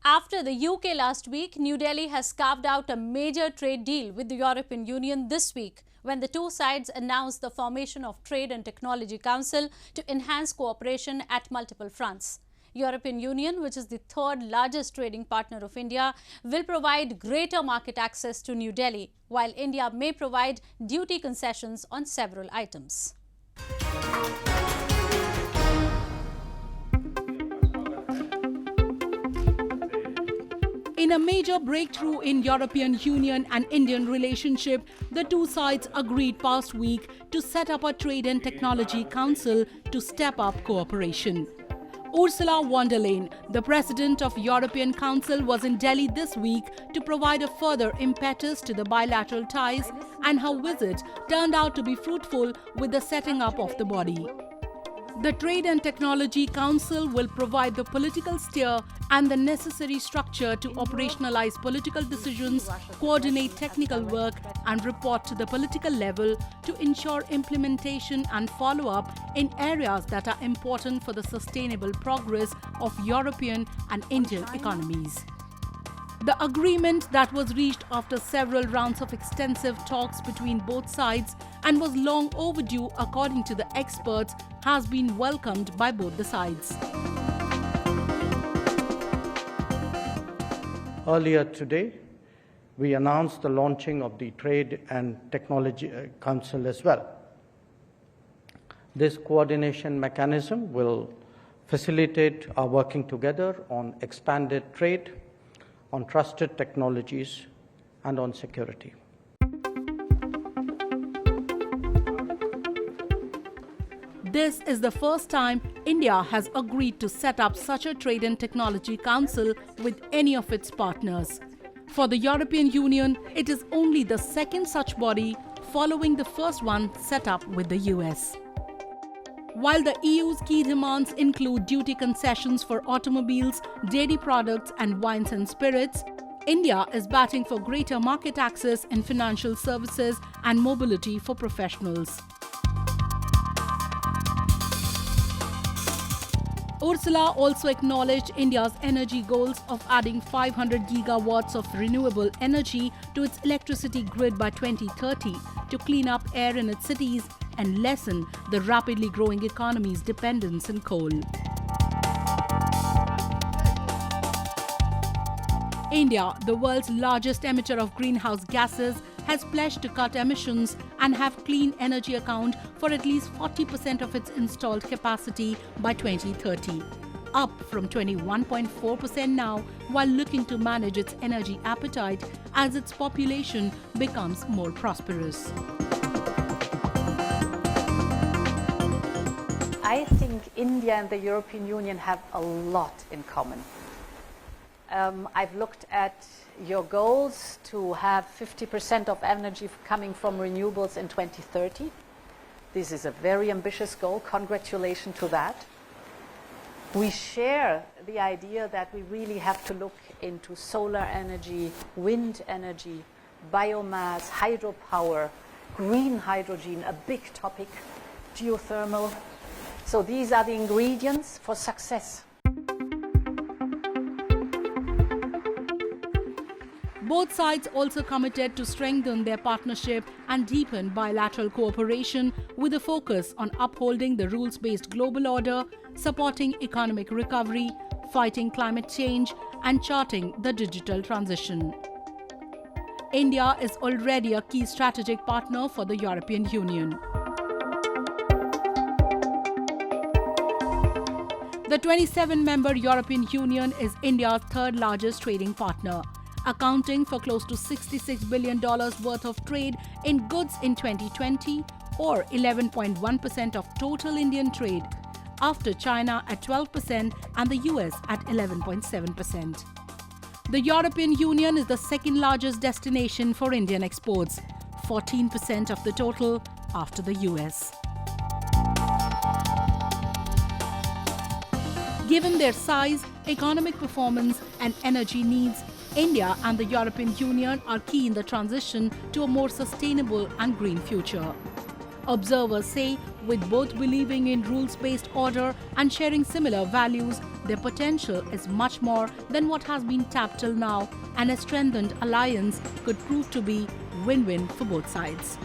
After the UK last week, New Delhi has carved out a major trade deal with the European Union this week when the two sides announced the formation of Trade and Technology Council to enhance cooperation at multiple fronts. European Union, which is the third largest trading partner of India, will provide greater market access to New Delhi, while India may provide duty concessions on several items. In a major breakthrough in European Union and Indian relationship, the two sides agreed past week to set up a Trade and Technology Council to step up cooperation. Ursula von der Leyen, the president of European Council, was in Delhi this week to provide a further impetus to the bilateral ties, and her visit turned out to be fruitful with the setting up of the body. The Trade and Technology Council will provide the political steer and the necessary structure to operationalize political decisions, coordinate technical work, and report to the political level to ensure implementation and follow-up in areas that are important for the sustainable progress of European and Indian economies. The agreement that was reached after several rounds of extensive talks between both sides and was long overdue according to the experts has been welcomed by both the sides. Earlier today, we announced the launching of the Trade and Technology Council as well. This coordination mechanism will facilitate our working together on expanded trade, on trusted technologies, and on security. This is the first time India has agreed to set up such a Trade and Technology Council with any of its partners. For the European Union, it is only the second such body following the first one set up with the US. While the EU's key demands include duty concessions for automobiles, dairy products and wines and spirits, India is batting for greater market access in financial services and mobility for professionals. Ursula also acknowledged India's energy goals of adding 500 gigawatts of renewable energy to its electricity grid by 2030 to clean up air in its cities and lessen the rapidly growing economy's dependence on coal. India, the world's largest emitter of greenhouse gases, has pledged to cut emissions and have clean energy account for at least 40% of its installed capacity by 2030, up from 21.4% now, while looking to manage its energy appetite as its population becomes more prosperous. I think India and the European Union have a lot in common. I've looked at your goals to have 50% of energy coming from renewables in 2030. This is a very ambitious goal. Congratulations to that. We share the idea that we really have to look into solar energy, wind energy, biomass, hydropower, green hydrogen, a big topic, geothermal. So these are the ingredients for success. Both sides also committed to strengthen their partnership and deepen bilateral cooperation with a focus on upholding the rules-based global order, supporting economic recovery, fighting climate change, and charting the digital transition. India is already a key strategic partner for the European Union. The 27-member European Union is India's third largest trading partner, accounting for close to $66 billion worth of trade in goods in 2020, or 11.1% of total Indian trade, after China at 12% and the US at 11.7%. The European Union is the second largest destination for Indian exports, 14% of the total after the US. Given their size, economic performance and energy needs, India and the European Union are key in the transition to a more sustainable and green future. Observers say, with both believing in rules-based order and sharing similar values, Their potential is much more than what has been tapped till now, and a strengthened alliance could prove to be win-win for both sides.